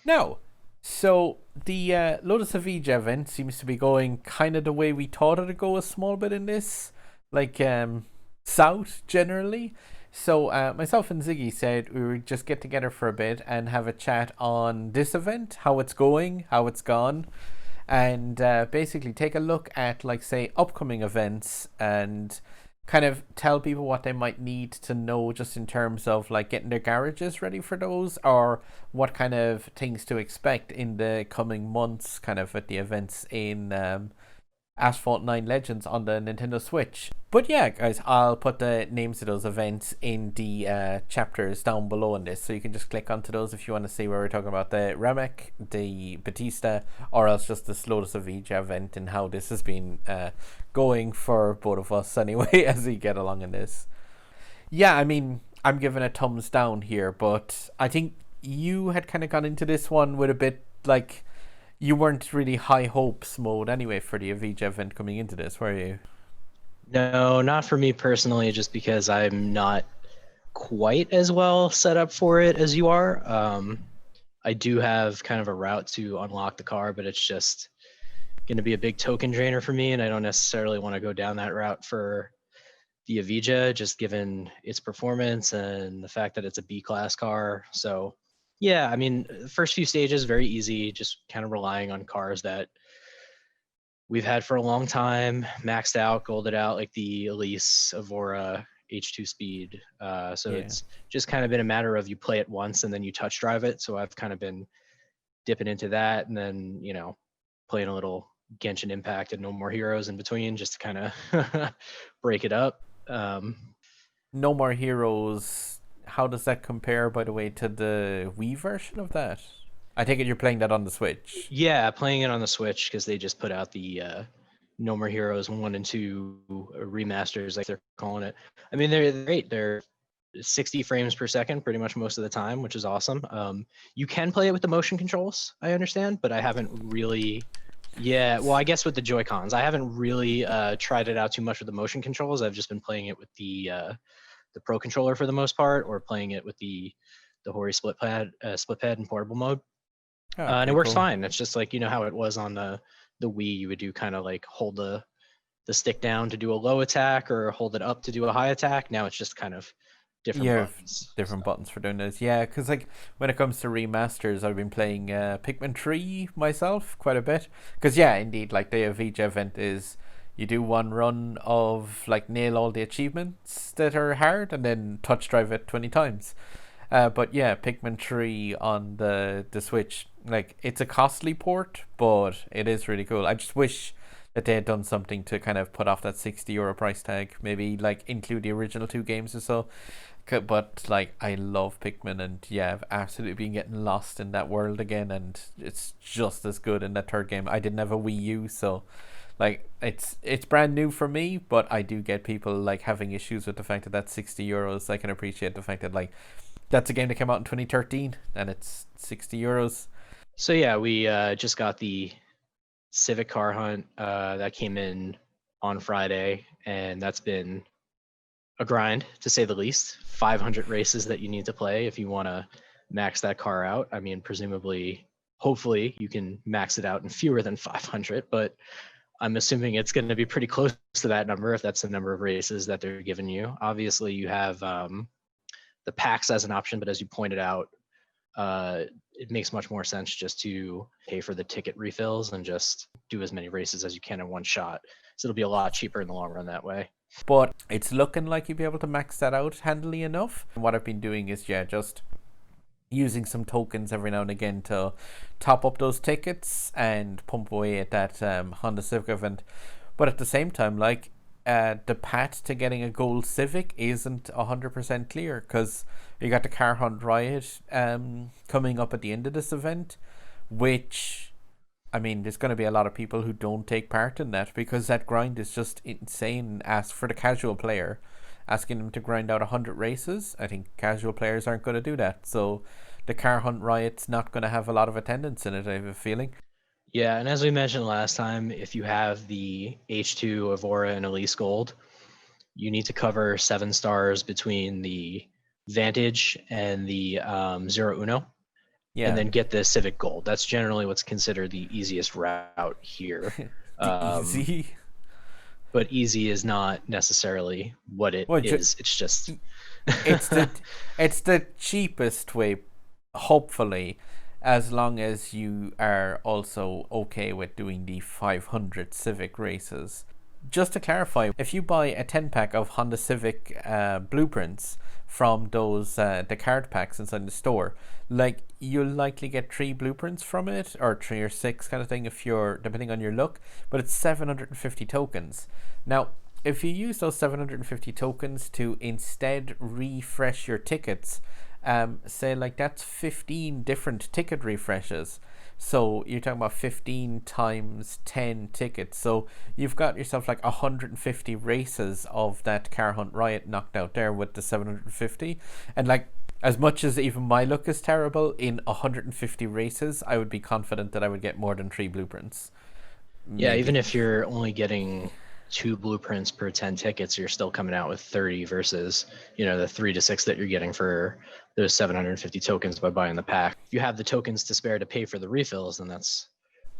Now, so the Lotus Evija event seems to be going kind of the way we thought it'd go a small bit in this, like south generally. So myself and Ziggy said we would just get together for a bit and have a chat on this event, how it's going, how it's gone, and basically take a look at like say upcoming events and kind of tell people what they might need to know just in terms of like getting their garages ready for those or what kind of things to expect in the coming months kind of at the events in Asphalt 9 Legends on the Nintendo Switch. But yeah, guys, I'll put the names of those events in the chapters down below in this, so you can just click onto those if you want to see where we're talking about the Remek, the Batista, or else just the Lotus Evija event and how this has been going for both of us anyway as we get along in this. Yeah, I mean, I'm giving a thumbs down here, but I think you had kind of gone into this one with a bit like you weren't really high hopes mode anyway for the Avija event coming into this, were you? No, not for me personally, just because I'm not quite as well set up for it as you are. I do have kind of a route to unlock the car, but it's just going to be a big token drainer for me, and I don't necessarily want to go down that route for the Evija, just given its performance and the fact that it's a B class car. So, yeah, I mean, the first few stages very easy, just kind of relying on cars that we've had for a long time, maxed out, golded out, like the Elise, Evora, H2 Speed. So Yeah. it's just kind of been a matter of you play it once and then you touch drive it. So I've kind of been dipping into that and then, playing a little Genshin Impact and No More Heroes in between just to kind of break it up. No More Heroes. How does that compare, by the way, to the Wii version of that? I take it you're playing that on the Switch. Yeah, playing it on the Switch because they just put out the No More Heroes 1 and 2 remasters, like they're calling it. I mean, they're great. They're 60 frames per second pretty much most of the time, which is awesome. You can play it with the motion controls, I understand, but I haven't really. Yeah, well, I guess with the Joy Cons, I haven't really tried it out too much with the motion controls. I've just been playing it with the Pro controller for the most part, or playing it with the Hori split pad in portable mode, Oh, and it pretty works cool. fine. It's just like how it was on the Wii. You would do kind of like hold the stick down to do a low attack or hold it up to do a high attack. Now it's just kind of different Yeah, buttons. different So buttons for doing this. Yeah, because like when it comes to remasters, I've been playing Pikmin 3 myself quite a bit. Because yeah, indeed, like the Avija event is you do one run of like nail all the achievements that are hard and then touch drive it 20 times. But yeah, Pikmin 3 on the Switch, like it's a costly port, but it is really cool. I just wish that they had done something to kind of put off that €60 price tag. Maybe like include the original two games or so. But like I love Pikmin and yeah, I've absolutely been getting lost in that world again, and it's just as good in that third game. I didn't have a Wii U, so like it's brand new for me, but I do get people like having issues with the fact that that's €60. I can appreciate the fact that like that's a game that came out in 2013 and it's €60. so yeah, we just got the Civic Car Hunt that came in on Friday, and that's been a grind to say the least. 500 races that you need to play if you want to max that car out. I mean, presumably, hopefully, you can max it out in fewer than 500, but I'm assuming it's going to be pretty close to that number if that's the number of races that they're giving you. Obviously, you have the packs as an option, but as you pointed out, it makes much more sense just to pay for the ticket refills and just do as many races as you can in one shot. So it'll be a lot cheaper in the long run that way. But it's looking like you'll be able to max that out handily enough. What I've been doing is yeah, just using some tokens every now and again to top up those tickets and pump away at that Honda Civic event. But at the same time, like the path to getting a gold Civic isn't 100% clear because you got the Car Hunt Riot coming up at the end of this event, which I mean, there's going to be a lot of people who don't take part in that because that grind is just insane. As for the casual player, asking them to grind out 100 races, I think casual players aren't going to do that. So the Car Hunt Riot's not going to have a lot of attendance in it, I have a feeling. Yeah, and as we mentioned last time, if you have the H2 Evora and Elise Gold, you need to cover 7 stars between the Vantage and the Zero Uno. and Yeah. then get the Civic Gold. That's generally what's considered the easiest route here. The Um, easy. but easy is not necessarily what it Well, is. It's just it's the it's the cheapest way, hopefully, as long as you are also okay with doing the 500 Civic races. Just to clarify, if you buy a 10 pack of Honda Civic blueprints from those the card packs inside the store, like you'll likely get 3 blueprints from it, or 3 or 6 kind of thing, if you're depending on your luck. But it's 750 tokens. Now, if you use those 750 tokens to instead refresh your tickets, say like that's 15 different ticket refreshes. So you're talking about 15 times 10 tickets. So you've got yourself like 150 races of that Car Hunt Riot knocked out there with the 750. And like, as much as even my luck is terrible, in 150 races, I would be confident that I would get more than 3 blueprints. yeah, even Maybe. if you're only getting 2 blueprints per 10 tickets, you're still coming out with 30 versus, the 3 to 6 that you're getting for those 750 tokens by buying the pack. If you have the tokens to spare to pay for the refills, then that's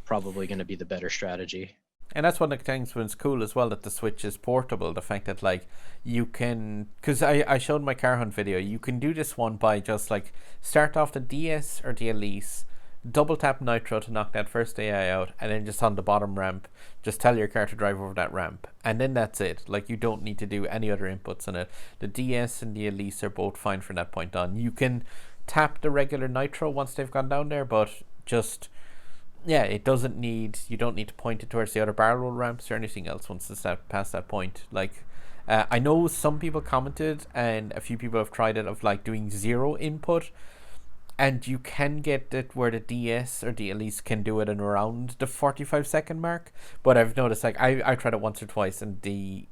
probably going to be the better strategy. And that's one of the things that's cool as well, that the Switch is portable. The fact that like you can, because I showed my car hunt video, you can do this one by just like start off the DS or the Elise, double tap Nitro to knock that first AI out, and then just on the bottom ramp, just tell your car to drive over that ramp, and then that's it. Like you don't need to do any other inputs in it. The DS and the Elise are both fine from that point on. You can tap the regular Nitro once they've gone down there, but just yeah, it doesn't need, you don't need to point it towards the other barrel roll ramps or anything else once it's past that point. Like, I know some people commented, and a few people have tried it, of like doing zero input, and you can get it where the DS or the Elise can do it in around the 45-second mark. But I've noticed, like, I tried it once or twice, and the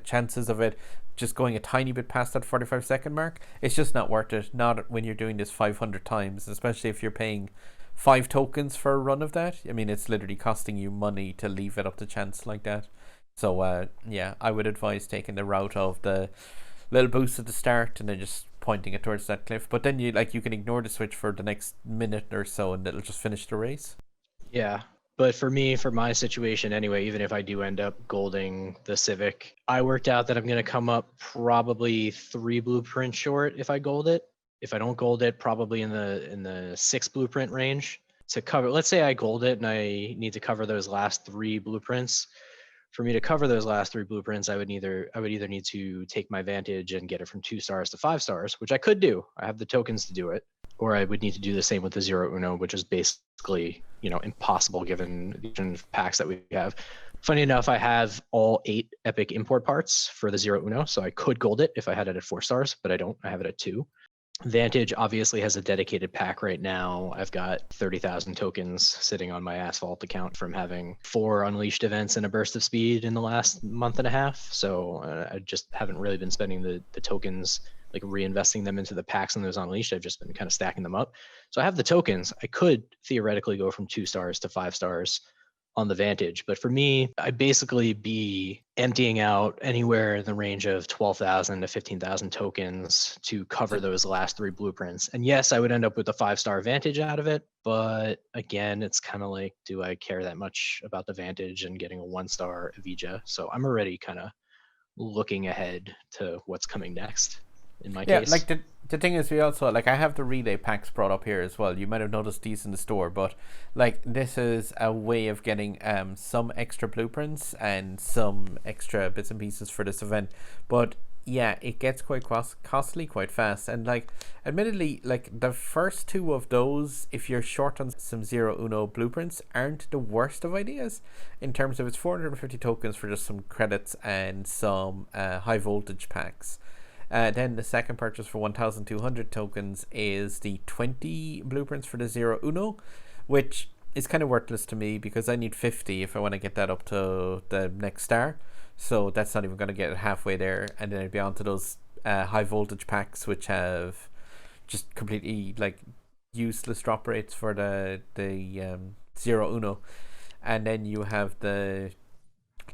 chances of it just going a tiny bit past that 45-second mark, it's just not worth it. Not when you're doing this 500 times, especially if you're paying 5 tokens for a run of that. I mean, it's literally costing you money to leave it up to chance like that. So yeah, I would advise taking the route of the little boost at the start and then just pointing it towards that cliff. But then you can ignore the Switch for the next minute or so, and it'll just finish the race. Yeah. But for me, for my situation anyway, even if I do end up golding the Civic, I worked out that I'm going to come up probably 3 blueprints short if I gold it. If I don't gold it, probably in the 6 blueprint range to cover. Let's say I gold it and I need to cover those last 3 blueprints. For me to cover those last 3 blueprints, I would either need to take my Vantage and get it from 2 stars to 5 stars, which I could do. I have the tokens to do it, or I would need to do the same with the Zero Uno, which is basically impossible given the packs that we have. Funny enough, I have all 8 epic import parts for the Zero Uno, so I could gold it if I had it at 4 stars, but I don't. I have it at 2. Vantage obviously has a dedicated pack right now. I've got 30,000 tokens sitting on my Asphalt account from having 4 Unleashed events and a burst of speed in the last month and a half. So I just haven't really been spending the tokens, like reinvesting them into the packs on those Unleashed. I've just been kind of stacking them up. So I have the tokens. I could theoretically go from 2 stars to 5 stars on the Vantage. But for me, I'd basically be emptying out anywhere in the range of 12,000 to 15,000 tokens to cover those last 3 blueprints. And yes, I would end up with a 5-star Vantage out of it. But again, it's kind of like, do I care that much about the Vantage and getting a 1-star Evija? So I'm already kind of looking ahead to what's coming next in my Yeah, case. like the thing is, we also like, I have the relay packs brought up here as well. You might have noticed these in the store, but like this is a way of getting some extra blueprints and some extra bits and pieces for this event. But yeah, it gets quite costly quite fast. And like, admittedly, like the first 2 of those, if you're short on some Zero Uno blueprints, aren't the worst of ideas in terms of it's 450 tokens for just some credits and some high voltage packs. Then the second purchase for 1,200 tokens is the 20 blueprints for the Zero Uno, which is kind of worthless to me because I need 50 if I want to get that up to the next star. So that's not even going to get it halfway there. And then I'd be on to those high voltage packs, which have just completely like useless drop rates for the Zero Uno. And then you have the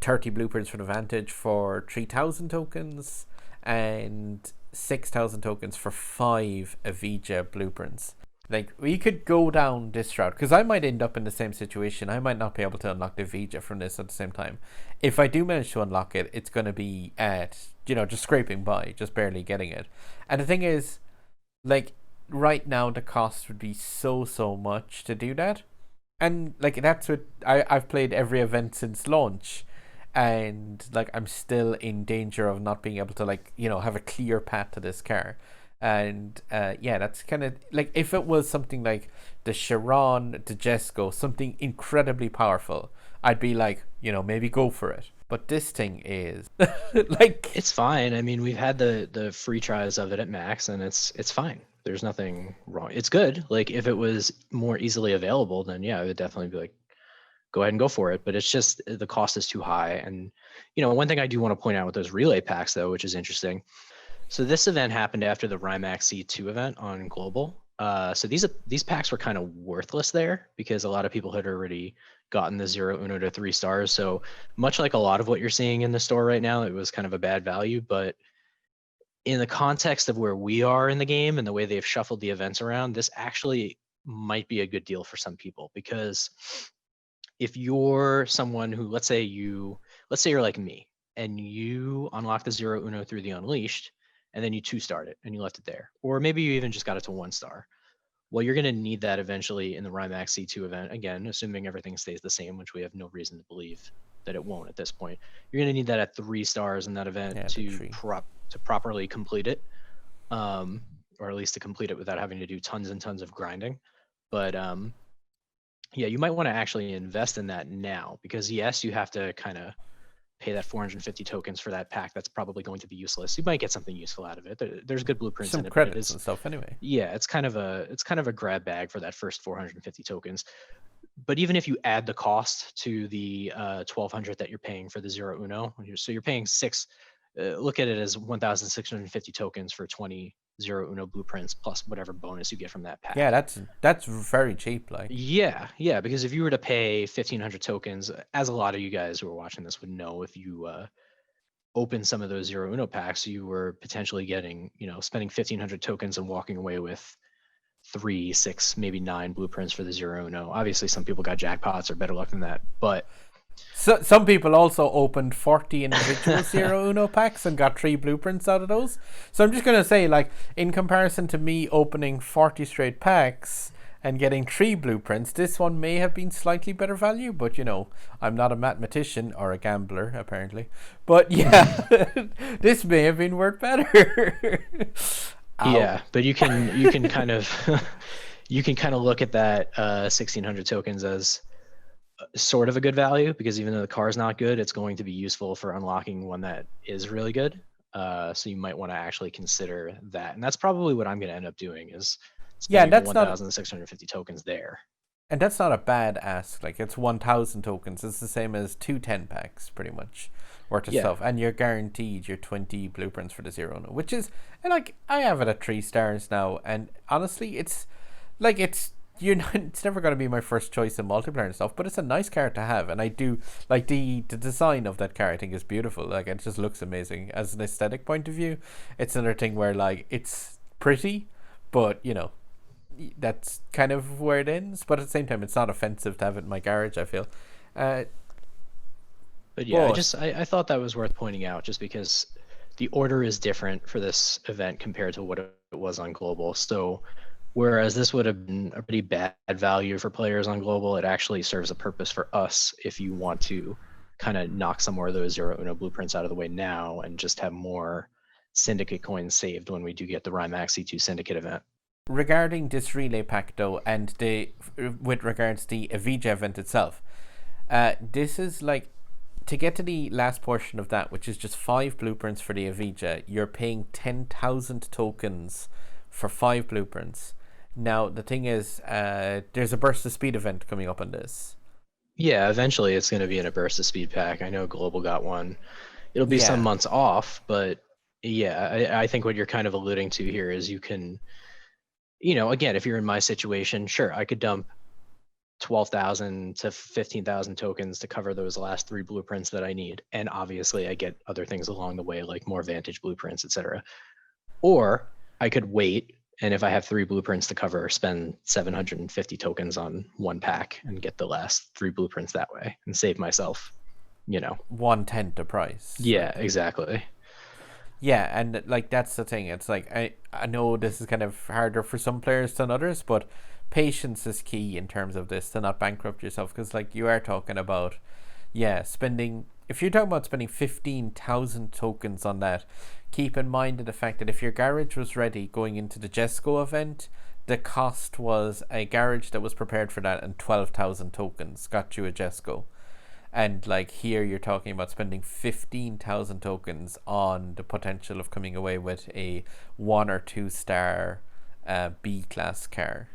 30 blueprints for the Vantage for 3,000 tokens and 6,000 tokens for 5 Evija blueprints. Like, we could go down this route because I might end up in the same situation. I might not be able to unlock the Vija from this at the same time. If I do manage to unlock it, it's going to be at, just scraping by, just barely getting it. And the thing is, like, right now, the cost would be so much to do that. And, like, that's what I've played every event since launch. And, like, I'm still in danger of not being able to, like, have a clear path to this car. And yeah, that's kind of like if it was something like the Chiron, the Jesco, something incredibly powerful, I'd be like, maybe go for it. But this thing is like, It's fine. I mean, we've had the free tries of it at max, and it's fine. There's nothing wrong. It's good. Like if it was more easily available, then yeah, I would definitely be like, go ahead and go for it. But it's just the cost is too high. And one thing I do want to point out with those relay packs though, which is interesting. So this event happened after the Rimac C2 event on Global. So these packs were kind of worthless there because a lot of people had already gotten the 0 Uno to 3 stars. So much like a lot of what you're seeing in the store right now, it was kind of a bad value. But in the context of where we are in the game and the way they've shuffled the events around, this actually might be a good deal for some people because if you're someone who, let's say you're like me and you unlock the 0 Uno through the Unleashed, and then you 2-starred it and you left it there. Or maybe you even just got it to 1 star. Well, you're going to need that eventually in the Rimac C2 event. Again, assuming everything stays the same, which we have no reason to believe that it won't at this point. You're going to need that at 3 stars in that event to properly complete it, or at least to complete it without having to do tons and tons of grinding. But yeah, you might want to actually invest in that now because yes, you have to kind of pay that 450 tokens for that pack. That's probably going to be useless. You might get something useful out of it. There's good blueprints some in it. credits and stuff anyway. Yeah, it's kind of a grab bag for that first 450 tokens. But even if you add the cost to the 1200 that you're paying for the 0 Uno, so you're paying look at it as 1,650 tokens for 20 0 Uno blueprints plus whatever bonus you get from that pack. Yeah, that's very cheap. Like, yeah, because if you were to pay 1,500 tokens, as a lot of you guys who are watching this would know, if you open some of those 0 Uno packs, you were potentially getting, spending 1,500 tokens and walking away with 3, 6, maybe 9 blueprints for the 0 Uno. Obviously, some people got jackpots or better luck than that, but so some people also opened 40 individual 0 Uno packs and got 3 blueprints out of those. So I'm just gonna say, like, in comparison to me opening 40 straight packs and getting 3 blueprints, this one may have been slightly better value, but I'm not a mathematician or a gambler apparently. But yeah, this may have been worth better. Yeah, but you can kind of you can kind of look at that 1,600 tokens as sort of a good value because even though the car is not good, it's going to be useful for unlocking one that is really good. So you might want to actually consider that, and that's probably what I'm going to end up doing is spending 1,650 tokens there. And that's not a bad ask. Like, it's 1,000 tokens. It's the same as 2 10 packs, pretty much, worth of stuff. And you're guaranteed your 20 blueprints for the 0 Uno, which is, and like, I have it at 3 stars now. And honestly, it's like, it's never going to be my first choice in multiplayer and stuff, but it's a nice car to have. And I do like the design of that car. I think is beautiful. Like, it just looks amazing as an aesthetic point of view. It's another thing where, like, it's pretty, but that's kind of where it ends. But at the same time, it's not offensive to have it in my garage, I feel. But yeah, I thought that was worth pointing out just because the order is different for this event compared to what it was on Global. So whereas this would have been a pretty bad value for players on Global, it actually serves a purpose for us if you want to kind of knock some more of those 0 Uno blueprints out of the way now and just have more Syndicate coins saved when we do get the Rimac C2 Syndicate event. Regarding this relay pack though, and with regards to the Evija event itself, this is like, to get to the last portion of that, which is just 5 blueprints for the Evija, you're paying 10,000 tokens for 5 blueprints. Now the thing is, there's a burst of speed event coming up on this. Yeah, eventually it's going to be in a burst of speed pack. I know Global got one. It'll be some months off, but yeah, I think what you're kind of alluding to here is you can, again, if you're in my situation, sure, I could dump 12,000 to 15,000 tokens to cover those last 3 blueprints that I need. And obviously I get other things along the way, like more Vantage blueprints, etc. Or I could wait And if I have 3 blueprints to cover, spend 750 tokens on one pack and get the last 3 blueprints that way and save myself, 1/10 the price. Yeah, exactly. Yeah, and like that's the thing. It's like I know this is kind of harder for some players than others, but patience is key in terms of this to not bankrupt yourself, because like you are talking about, spending. If you're talking about spending 15,000 tokens on that, keep in mind the fact that if your garage was ready going into the Jesco event, the cost was a garage that was prepared for that, and 12,000 tokens got you a Jesco. And like here, you're talking about spending 15,000 tokens on the potential of coming away with a 1 or 2 star B class car.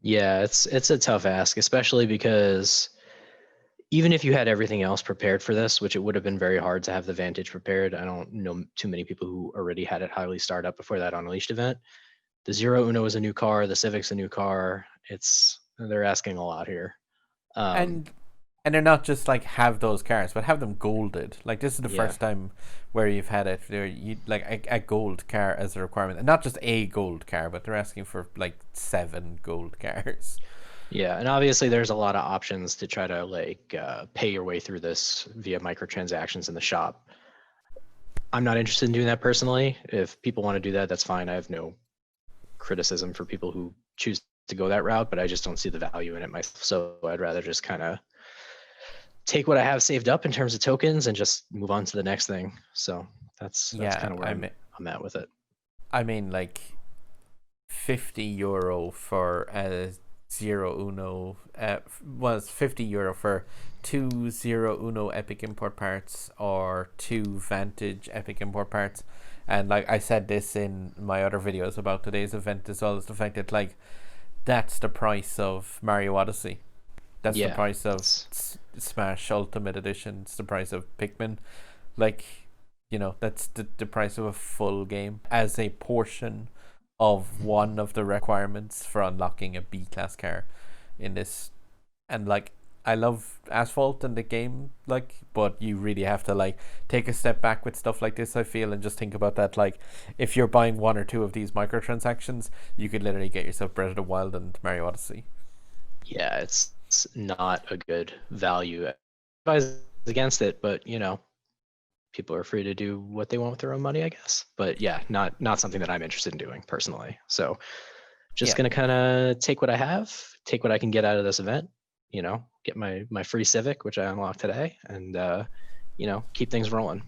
Yeah, it's a tough ask, especially because even if you had everything else prepared for this, which it would have been very hard to have the Vantage prepared. I don't know too many people who already had it highly starred up before that Unleashed event. The Zero Uno is a new car. The Civic's a new car. They're asking a lot here. And they're not just like have those cars, but have them golded. Like this is the first time where you've had it. You like a gold car as a requirement, and not just a gold car, but they're asking for like 7 gold cars. Yeah, and obviously there's a lot of options to try to like pay your way through this via microtransactions in the shop. I'm not interested in doing that personally. If people want to do that, that's fine. I have no criticism for people who choose to go that route, but I just don't see the value in it myself. So I'd rather just kind of take what I have saved up in terms of tokens and just move on to the next thing. So that's kind of where I'm at with it. I mean, like €50 for a Zero Uno was €50 for 2 Zero Uno Epic Import parts or 2 Vantage Epic Import parts. And like I said this in my other videos about today's event, as well as the fact that like that's the price of Mario Odyssey. That's the price of Smash Ultimate Edition. It's the price of Pikmin. Like, that's the price of a full game as a portion of one of the requirements for unlocking a B-class car in this. And like, I love Asphalt and the game, like, but you really have to like take a step back with stuff like this, I feel, and just think about that. Like, if you're buying 1 or 2 of these microtransactions, you could literally get yourself Breath of the Wild and Mario Odyssey. Yeah, it's not a good value. I advise against it, but people are free to do what they want with their own money, I guess. But yeah, not something that I'm interested in doing personally. So just gonna kind of take what I have, take what I can get out of this event, get my free Civic, which I unlocked today, and keep things rolling.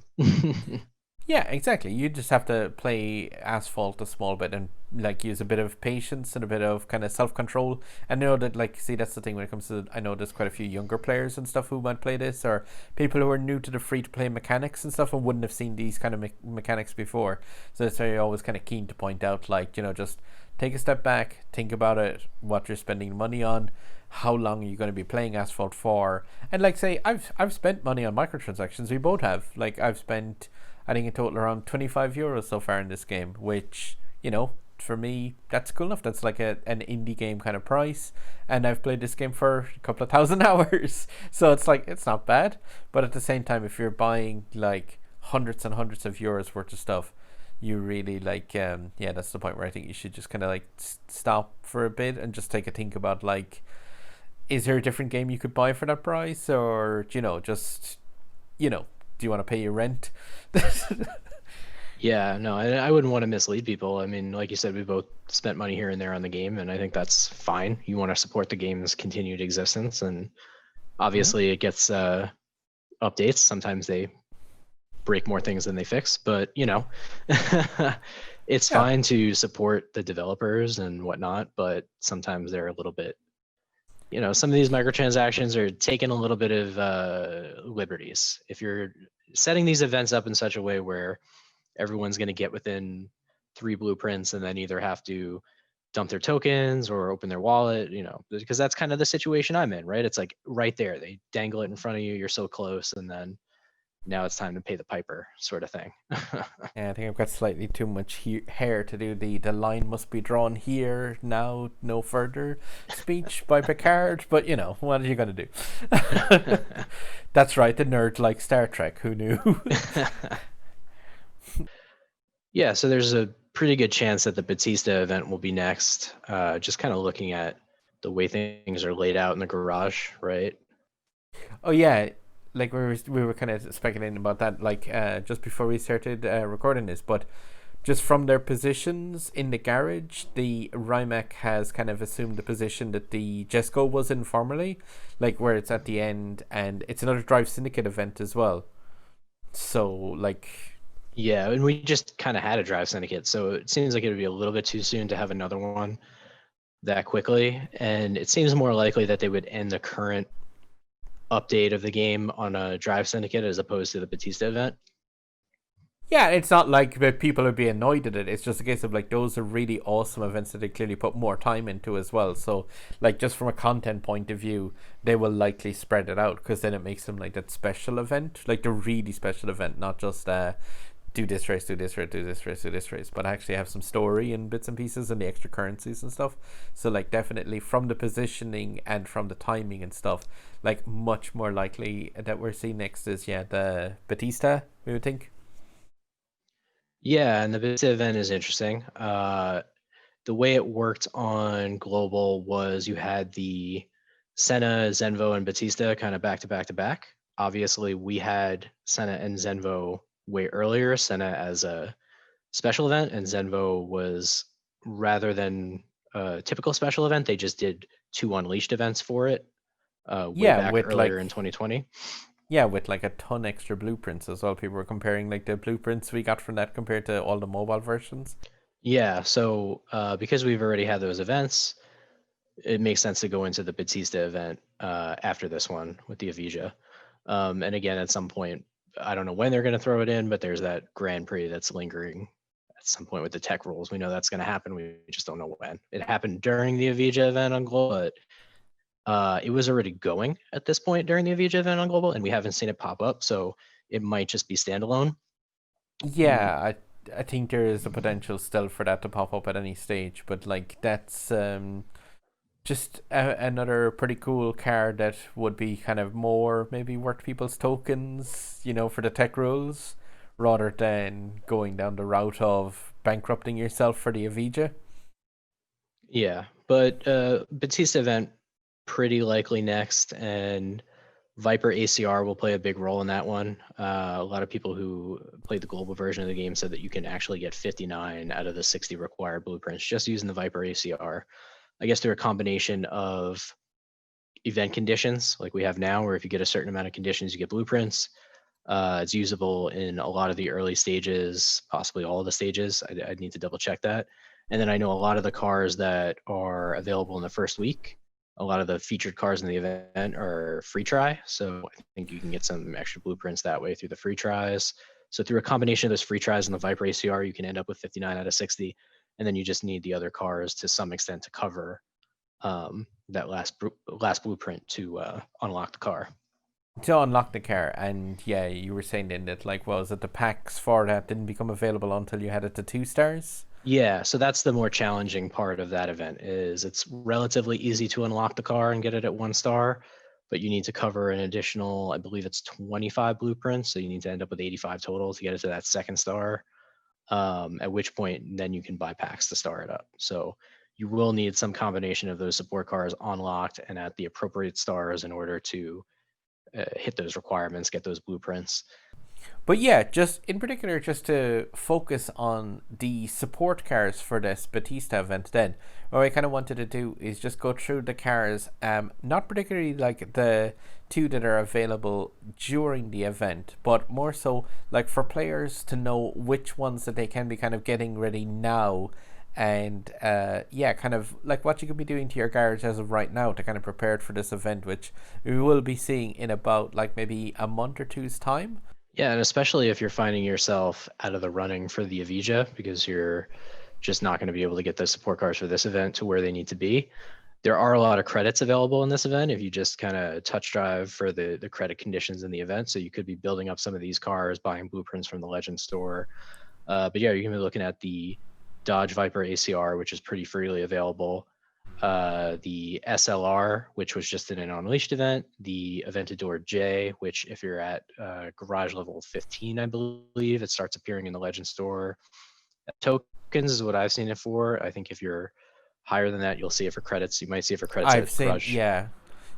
Yeah, exactly. You just have to play Asphalt a small bit and like use a bit of patience and a bit of kind of self-control. And know that like, see, that's the thing when it comes to, I know there's quite a few younger players and stuff who might play this, or people who are new to the free-to-play mechanics and stuff and wouldn't have seen these kind of mechanics before. So it's very always kind of keen to point out, like, just take a step back, think about it, what you're spending money on, how long are you going to be playing Asphalt for, and like say I've spent money on microtransactions. We both have. Like I've spent, I think in total around €25 so far in this game, which for me that's cool enough. That's like an indie game kind of price, and I've played this game for a couple of thousand hours, so it's like it's not bad. But at the same time, if you're buying like hundreds and hundreds of euros worth of stuff, you really like that's the point where I think you should just kind of like stop for a bit and just take a think about like, is there a different game you could buy for that price, or just do you want to pay your rent? Yeah, no, I wouldn't want to mislead people. I mean, like you said, we both spent money here and there on the game, and I think that's fine. You want to support the game's continued existence, and obviously it gets updates. Sometimes they break more things than they fix, but it's fine to support the developers and whatnot, but sometimes they're a little bit, some of these microtransactions are taking a little bit of liberties. If you're setting these events up in such a way where everyone's going to get within 3 blueprints and then either have to dump their tokens or open their wallet, because that's kind of the situation I'm in, right? It's like right there, they dangle it in front of you, you're so close, and then now it's time to pay the piper, sort of thing. Yeah, I think I've got slightly too much hair to do the line must be drawn here, now, no further speech by Picard, but what are you going to do? That's right, the nerd like Star Trek, who knew? Yeah, so there's a pretty good chance that the Batista event will be next. Just kind of looking at the way things are laid out in the garage, right? Oh yeah, like we were kind of speculating about that, like just before we started recording this, but just from their positions in the garage, the Rimac has kind of assumed the position that the Jesco was in formerly, like where it's at the end, and it's another Drive Syndicate event as well. So like, Yeah, and we just kind of had a Drive Syndicate, so it seems like it would be a little bit too soon to have another one that quickly. And it seems more likely that they would end the current update of the game on a Drive Syndicate as opposed to the Batista event. yeah, it's not like that people would be annoyed at it. It's just a case of like those are really awesome events that they clearly put more time into as well. So like just from a content point of view, they will likely spread it out because then it makes them like that special event, like the really special event, not just do this race, do this race, do this race, do this race, but actually have some story and bits and pieces and the extra currencies and stuff. So like definitely from the positioning and from the timing and stuff, like much more likely that we're seeing next is the Batista, we would think. Yeah, and the Batista event is interesting. The way it worked on Global was you had the Senna, Zenvo, and Batista kind of back to back to back. Obviously, we had Senna and Zenvo way earlier, Senna as a special event, and Zenvo was rather than a typical special event, they just did 2 Unleashed events for it way Yeah, back with earlier like in 2020. with like a ton extra blueprints as well. People were comparing like the blueprints we got from that compared to all the mobile versions. Yeah, so because we've already had those events, it makes sense to go into the Batista event after this one with the Evija. And again, at some point, I don't know when they're going to throw it in, but there's that Grand Prix that's lingering at some point with the tech rules. We know that's going to happen. We just don't know when. It happened during the Evija event on Global, but it was already going at this point during the Evija event on Global, and we haven't seen it pop up. So it might just be standalone. Mm, Yeah, I think there is a potential still for that to pop up at any stage, but like that's just another pretty cool car that would be kind of more maybe worth people's tokens, for the tech rules, rather than going down the route of bankrupting yourself for the Avija. yeah, but Batista event pretty likely next, and Viper ACR will play a big role in that one. A lot of people who played the global version of the game said that you can actually get 59 out of the 60 required blueprints just using the Viper ACR. I guess they're a combination of event conditions like we have now, where if you get a certain amount of conditions, you get blueprints. It's usable in a lot of the early stages, possibly all of the stages. I'd need to double check that. And then I know a lot of the cars that are available in the first week, a lot of the featured cars in the event are free try. So I think you can get some extra blueprints that way through the free tries. So through a combination of those free tries and the Viper ACR, you can end up with 59 out of 60. And then you just need the other cars to some extent to cover that last blueprint to unlock the car. To unlock the car, and yeah, you were saying then that like was it the packs for that didn't become available until you had it to 2 stars. Yeah, so that's the more challenging part of that event is it's relatively easy to unlock the car and get it at 1 star, but you need to cover an additional, I believe it's 25 blueprints, so you need to end up with 85 total to get it to that 2nd star. At which point then you can buy packs to star it up. So you will need some combination of those support cars unlocked and at the appropriate stars in order to hit those requirements, get those blueprints. But yeah, just in particular, just to focus on the support cars for this Batista event, then what I kind of wanted to do is just go through the cars, not particularly like the two that are available during the event, but more so like for players to know which ones that they can be kind of getting ready now. And kind of like what you could be doing to your garage as of right now to kind of prepare for this event, which we will be seeing in about like maybe a month or two's time. Yeah, and especially if you're finding yourself out of the running for the Evija because you're just not going to be able to get the support cars for this event to where they need to be. There are a lot of credits available in this event if you just kind of touch drive for the credit conditions in the event. So you could be building up some of these cars, buying blueprints from the Legend store. But yeah, you're going to be looking at the Dodge Viper ACR, which is pretty freely available. The SLR, which was just in an Unleashed event, the Aventador J, which if you're at garage level 15, I believe, it starts appearing in the Legend store. Tokens is what I've seen it for. I think if you're higher than that, you'll see it for credits. You might see it for credits I've at seen, Crush. yeah.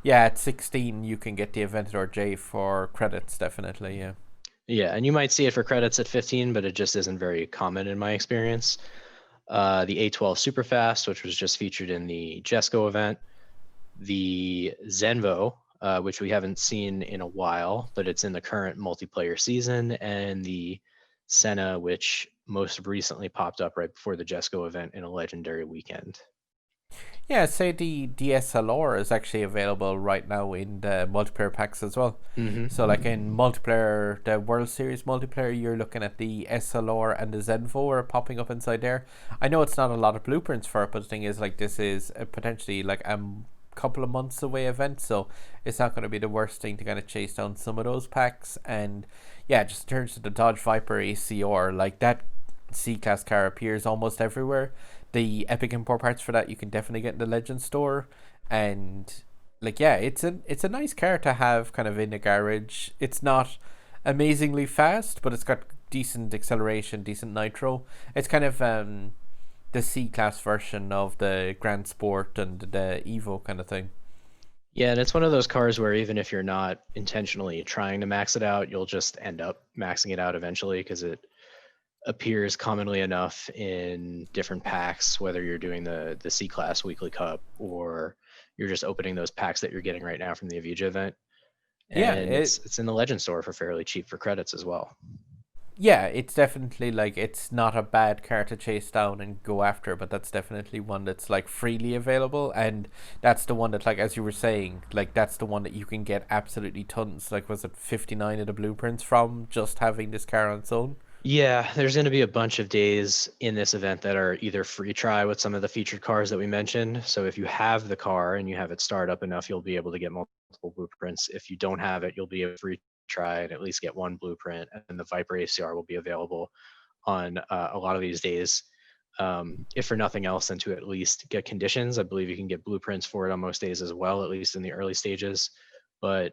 Yeah, at 16 you can get the Aventador J for credits, definitely, yeah. Yeah, and you might see it for credits at 15, but it just isn't very common in my experience. The A12 Superfast, which was just featured in the Jesco event. The Zenvo, which we haven't seen in a while, but it's in the current multiplayer season, and the Senna, which most recently popped up right before the Jesco event in a legendary weekend. Yeah, say the DSLR is actually available right now in the multiplayer packs as well. Mm-hmm. So, like in multiplayer, the World Series multiplayer, you're looking at the SLR and the Zenvo are popping up inside there. I know it's not a lot of blueprints for it, but the thing is, like, this is a potentially like a couple of months away event, so it's not going to be the worst thing to kind of chase down some of those packs. And yeah, just in terms of the Dodge Viper ACR, like that C-Class car appears almost everywhere. The Epic import parts for that you can definitely get in the Legend store, and like yeah, it's a nice car to have kind of in a garage. It's not amazingly fast, but it's got decent acceleration, decent nitro. It's kind of the C-Class version of the Grand Sport and the Evo kind of thing. Yeah, and it's one of those cars where even if you're not intentionally trying to max it out, you'll just end up maxing it out eventually because it appears commonly enough in different packs, whether you're doing the C class weekly cup or you're just opening those packs that you're getting right now from the Evija event. Yeah, And it's in the Legend store for fairly cheap for credits as well. it's definitely like it's not a bad car to chase down and go after, but that's definitely one that's like freely available, and that's the one that, like as you were saying, like that's the one that you can get absolutely tons. Like was it 59 of the blueprints from just having this car on its own? Yeah, there's going to be a bunch of days in this event that are either free try with some of the featured cars that we mentioned. So if you have the car and you have it started up enough, you'll be able to get multiple blueprints. If you don't have it, you'll be able to free try and at least get one blueprint. And the Viper ACR will be available on a lot of these days. If for nothing else, then to at least get conditions. I believe you can get blueprints for it on most days as well, at least in the early stages. But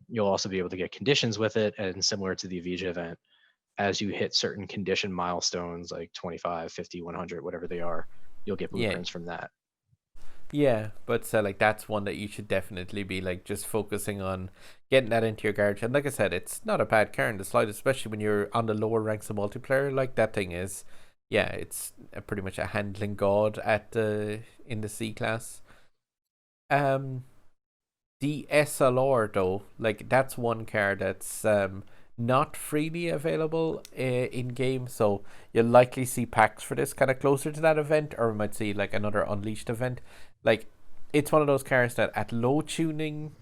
you'll also be able to get conditions with it, and similar to the Evija event, as you hit certain condition milestones like 25, 50, 100, whatever they are, you'll get Yeah, blueprints from that. yeah, but like that's one that you should definitely be like just focusing on getting that into your garage. And like I said, it's not a bad car in the slightest, especially when you're on the lower ranks of multiplayer. Like that thing is, yeah, it's pretty much a handling god at the in the C class. Um, the SLR though, like that's one car that's not freely available in game, so you'll likely see packs for this kind of closer to that event, or we might see like another Unleashed event. Like it's one of those cars that at low tuning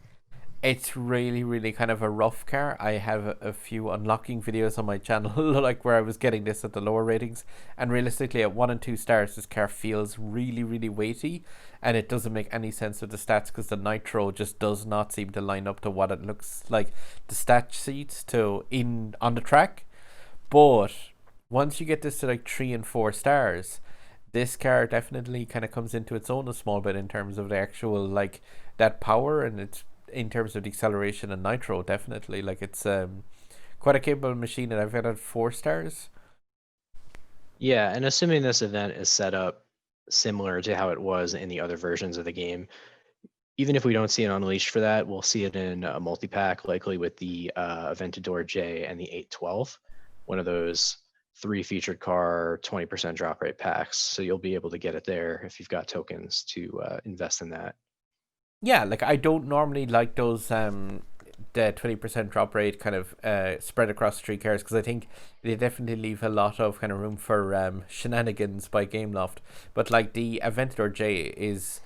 it's really really kind of a rough car. I have a few unlocking videos on my channel like where I was getting this at the lower ratings, and realistically at 1 and 2 stars this car feels really really weighty, and it doesn't make any sense with the stats because the nitro just does not seem to line up to what it looks like the stat sheets to in on the track. But once you get this to like 3 and 4 stars, this car definitely kind of comes into its own a small bit in terms of the actual like that power, and it's in terms of the acceleration and nitro definitely like it's quite a capable machine, and I've got it 4 stars. Yeah, and assuming this event is set up similar to how it was in the other versions of the game, even if we don't see an Unleashed for that, we'll see it in a multi-pack, likely with the Aventador J and the 812, one of those 3 featured car 20% drop rate packs. So you'll be able to get it there if you've got tokens to invest in that. Yeah, like I don't normally like those the 20% drop rate kind of spread across 3 cars, because I think they definitely leave a lot of kind of room for shenanigans by Gameloft. But like the Aventador J is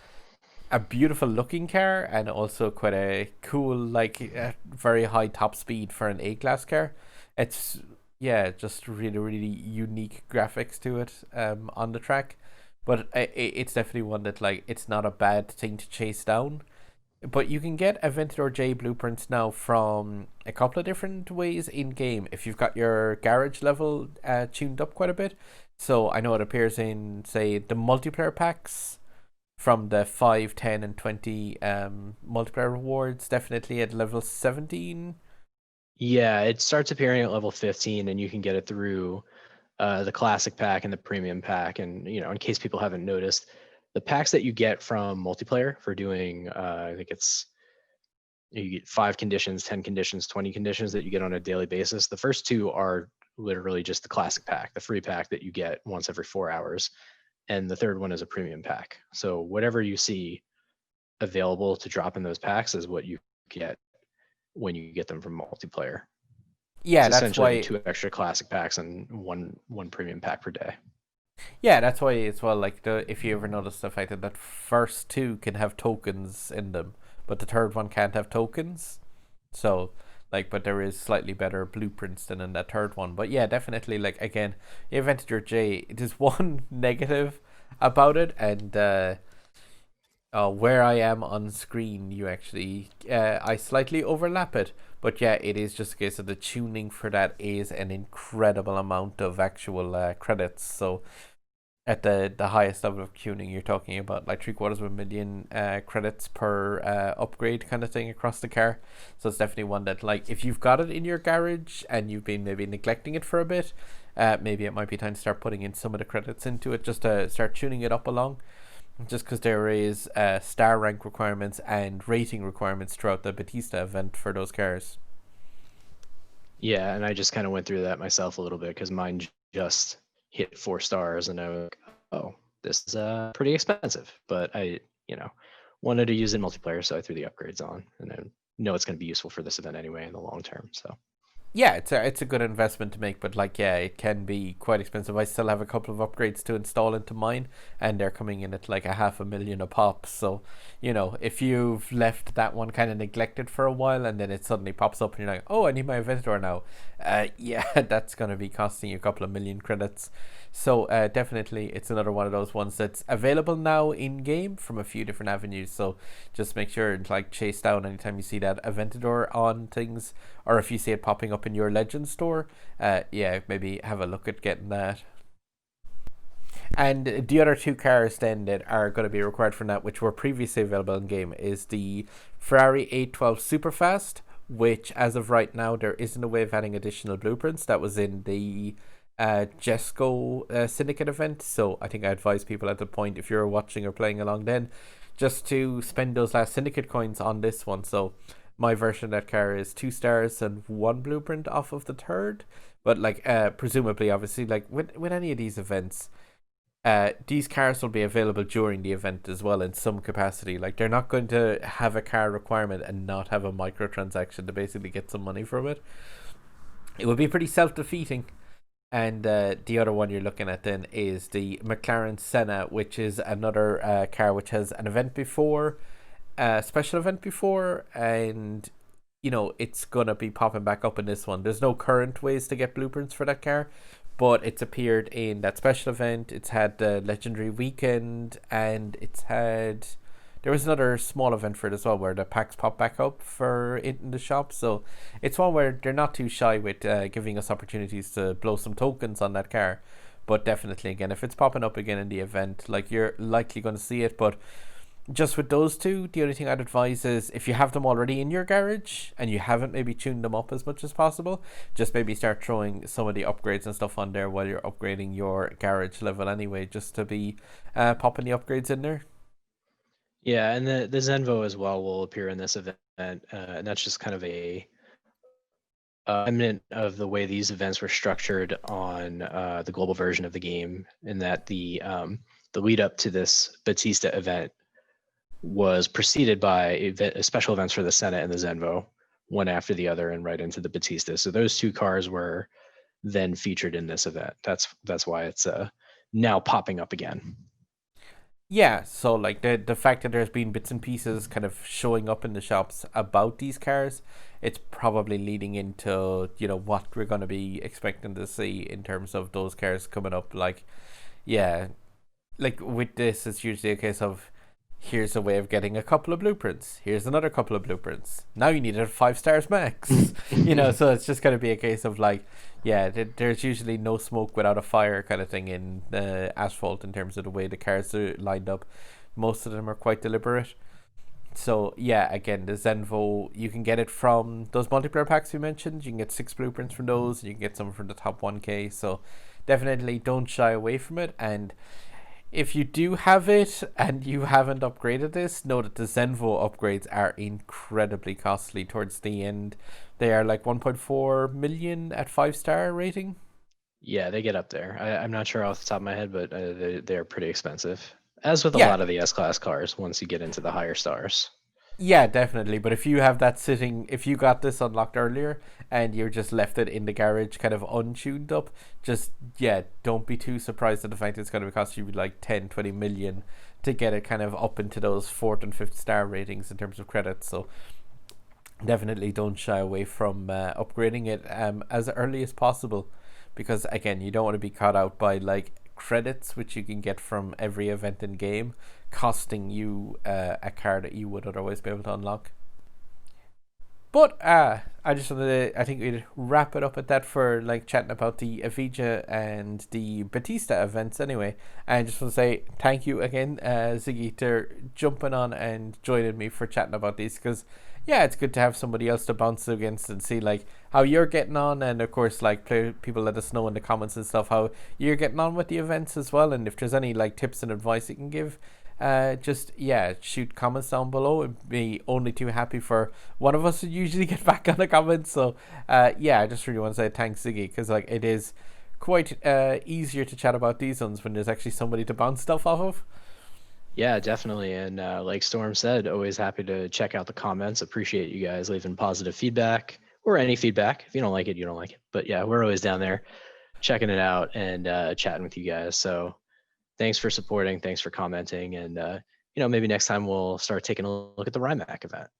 a beautiful looking car, and also quite a cool like very high top speed for an A class car. It's yeah, just really really unique graphics to it on the track. But it's definitely one that like it's not a bad thing to chase down. But you can get Aventador J blueprints now from a couple of different ways in game if you've got your garage level tuned up quite a bit. So I know it appears in say the multiplayer packs from the 5, 10, and 20 multiplayer rewards, definitely at level 17. Yeah, it starts appearing at level 15, and you can get it through the classic pack and the premium pack. And in case people haven't noticed, the packs that you get from multiplayer for doing, I think it's you get 5 conditions, 10 conditions, 20 conditions that you get on a daily basis. The first 2 are literally just the classic pack, the free pack that you get once every 4 hours, and the third one is a premium pack. So whatever you see available to drop in those packs is what you get when you get them from multiplayer. Yeah, It's that's essentially why. 2 extra classic packs and one premium pack per day. Yeah, that's why as well. Like if you ever notice the fact that first 2 can have tokens in them, but the third one can't have tokens. So but there is slightly better blueprints than in that third one. But yeah, definitely. Like again, Avenger J. There's one negative about it, and where I am on screen, you actually I slightly overlap it. But yeah, it is just a case of the tuning for that is an incredible amount of actual credits. So at the highest level of tuning, you're talking about like 750,000 credits per upgrade kind of thing across the car. So it's definitely one that, like, if you've got it in your garage and you've been maybe neglecting it for a bit, maybe it might be time to start putting in some of the credits into it, just to start tuning it up along. Just because there is star rank requirements and rating requirements throughout the Batista event for those cars. Yeah, and I just kind of went through that myself a little bit because mine just hit 4 stars, and I was like, oh, this is pretty expensive. But I, wanted to use it in multiplayer, so I threw the upgrades on, and I know it's going to be useful for this event anyway in the long term. So Yeah, it's a good investment to make, but like yeah, it can be quite expensive. I still have a couple of upgrades to install into mine, and they're coming in at like 500,000 a pop. So, if you've left that one kind of neglected for a while, and then it suddenly pops up, and you're like, oh, I need my Aventador now. Yeah, that's gonna be costing you a couple of million credits. So definitely, it's another one of those ones that's available now in game from a few different avenues. So just make sure and like chase down anytime you see that Aventador on things, or if you see it popping up in your Legend store. Yeah, maybe have a look at getting that. And the other 2 cars then that are going to be required for that, which were previously available in game, is the Ferrari 812 Superfast, which as of right now there isn't a way of adding additional blueprints. That was in the Jesco Syndicate event. So I think I advise people at the point, if you're watching or playing along then, just to spend those last Syndicate coins on this one. So my version of that car is 2 stars and 1 blueprint off of the third. But like presumably, obviously, like with any of these events, these cars will be available during the event as well in some capacity. Like they're not going to have a car requirement and not have a microtransaction to basically get some money from it. It would be pretty self-defeating. And the other one you're looking at then is the McLaren Senna, which is another car which has an event before, a special event before, and it's gonna be popping back up in this one. There's no current ways to get blueprints for that car, but it's appeared in that special event. It's had the legendary weekend, and there was another small event for it as well where the packs pop back up for it in the shop. So it's one where they're not too shy with giving us opportunities to blow some tokens on that car. But definitely, again, if it's popping up again in the event, like you're likely going to see it. But just with those 2, the only thing I'd advise is if you have them already in your garage and you haven't maybe tuned them up as much as possible, just maybe start throwing some of the upgrades and stuff on there while you're upgrading your garage level anyway, just to be popping the upgrades in there. yeah, and the Zenvo as well will appear in this event, and that's just kind of a remnant of the way these events were structured on the global version of the game, in that the lead up to this Batista event was preceded by special events for the Senna and the Zenvo, one after the other, and right into the Batista. So those 2 cars were then featured in this event. That's why it's now popping up again. Yeah, so like the fact that there's been bits and pieces kind of showing up in the shops about these cars, it's probably leading into what we're going to be expecting to see in terms of those cars coming up. Like, yeah, like with this, it's usually a case of here's a way of getting a couple of blueprints. Here's another couple of blueprints. Now you need it 5 stars max. So it's just going to be a case of like, yeah, there's usually no smoke without a fire kind of thing in Asphalt in terms of the way the cars are lined up. Most of them are quite deliberate. So yeah, again, the Zenvo, you can get it from those multiplayer packs we mentioned. You can get 6 blueprints from those, and you can get some from the top 1k. So definitely don't shy away from it. And if you do have it and you haven't upgraded this, know that the Zenvo upgrades are incredibly costly towards the end. They are like 1.4 million at 5-star rating. Yeah, they get up there. I'm not sure off the top of my head, but they're pretty expensive. As with a Yeah, lot of the S-Class cars, once you get into the higher stars. yeah, definitely. But if you have that sitting, if you got this unlocked earlier and you're just left it in the garage kind of untuned up, just, yeah, don't be too surprised at the fact it's going to cost you like 10, 20 million to get it kind of up into those 4th and 5th star ratings in terms of credits. So definitely don't shy away from upgrading it as early as possible, because again, you don't want to be caught out by like credits which you can get from every event in game costing you a car that you would otherwise be able to unlock. But I just wanted to, I think we'd wrap it up at that for like chatting about the Evija and the Batista events anyway. And I just want to say thank you again, Ziggy, to jumping on and joining me for chatting about these, because yeah, it's good to have somebody else to bounce against and see like how you're getting on, and of course like people let us know in the comments and stuff how you're getting on with the events as well, and if there's any like tips and advice you can give, just yeah, shoot comments down below. It'd be only too happy for one of us to usually get back on the comments. So yeah, I just really want to say thanks, Ziggy, because like it is quite easier to chat about these ones when there's actually somebody to bounce stuff off of. Yeah, definitely. And like Storm said, always happy to check out the comments. Appreciate you guys leaving positive feedback or any feedback. If you don't like it, you don't like it. But yeah, we're always down there checking it out and chatting with you guys. So thanks for supporting. Thanks for commenting. And, maybe next time we'll start taking a look at the Rimac event.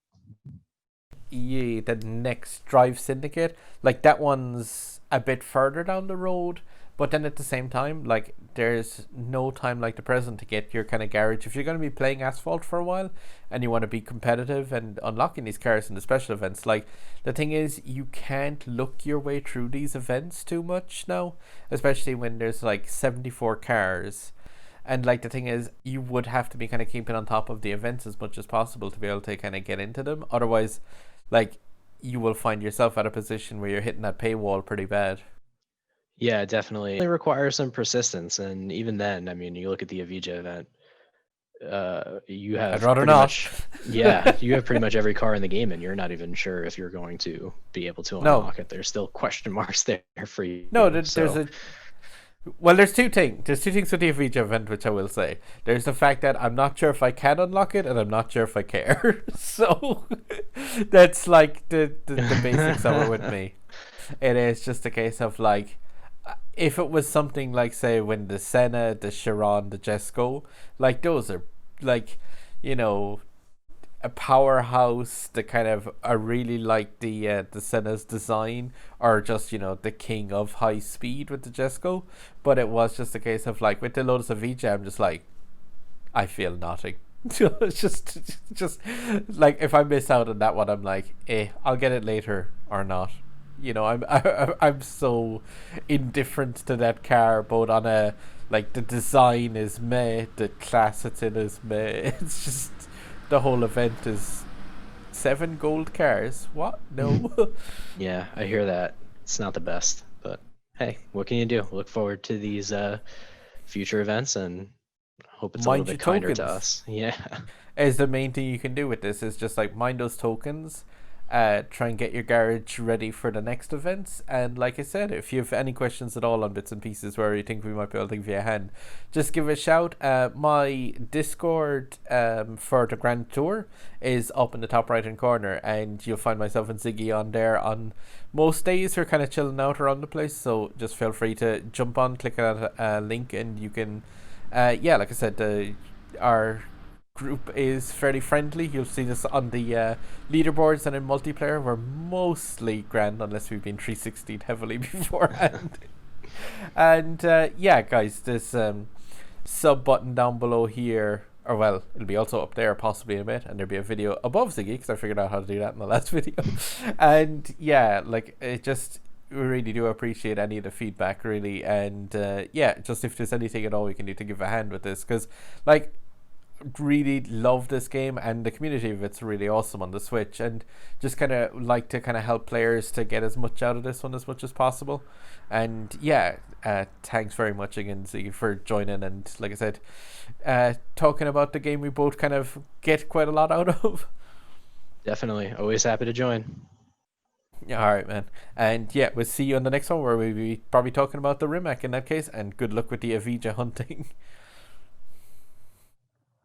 Yeah, the next Drive Syndicate, like that one's a bit further down the road, but then at the same time, like there's no time like the present to get your kind of garage. If you're going to be playing Asphalt for a while and you want to be competitive and unlocking these cars in the special events, like the thing is you can't look your way through these events too much now, especially when there's like 74 cars. And like the thing is, you would have to be kind of keeping on top of the events as much as possible to be able to kind of get into them. Otherwise, like you will find yourself at a position where you're hitting that paywall pretty bad. Yeah, definitely. It requires some persistence. And even then, I mean, you look at the Evija event, you I'd have rather pretty not. much, yeah, you have pretty much every car in the game, and you're not even sure if you're going to be able to No, unlock it. There's still question marks there for you. no, there's So a well, there's two things. There's two things with the Evija event, which I will say. There's the fact that I'm not sure if I can unlock it, and I'm not sure if I care. So that's like the basics of it with me. It is just a case of like, if it was something like say when the Senna, the Chiron, the Jesco, like those are like, you know, a powerhouse. The kind of I really like the Senna's design, or just the king of high speed with the Jesco. But it was just a case of like with the Lotus Evija, I'm just like I feel nothing. It's just like if I miss out on that one, I'm like, I'll get it later or not. I'm so indifferent to that car, both on a like the design is meh, the class it's in is meh. It's just the whole event is 7 gold cars. What? No. yeah, I hear that. It's not the best, but hey, what can you do? Look forward to these future events and hope it's a little Mind your bit kinder to tokens us. Yeah. is the main thing you can do with this, is just like mind those tokens, try and get your garage ready for the next events. And like I said, if you have any questions at all on bits and pieces where you think we might be able to give you a hand, just give a shout. My Discord for the Grand Tour is up in the top right hand corner, and you'll find myself and Ziggy on there on most days. We're kind of chilling out around the place, so just feel free to jump on, click on a link, and you can like I said, our group is fairly friendly. You'll see this on the leaderboards, and in multiplayer we're mostly grand unless we've been 360'd heavily beforehand. And yeah guys, this sub button down below here, or well, it'll be also up there possibly in a bit, and there'll be a video above Ziggy because I figured out how to do that in the last video. And yeah, like it just, we really do appreciate any of the feedback, really. And yeah, just if there's anything at all we can do to give a hand with this, because like really love this game, and the community of it's really awesome on the Switch, and just kind of like to kind of help players to get as much out of this one as much as possible. And yeah, thanks very much again, Ziggy, for joining, and like I said, talking about the game we both kind of get quite a lot out of. Definitely. Always happy to join. Yeah, all right, man. And yeah, we'll see you on the next one where we'll be probably talking about the Rimac in that case. And good luck with the Evija hunting.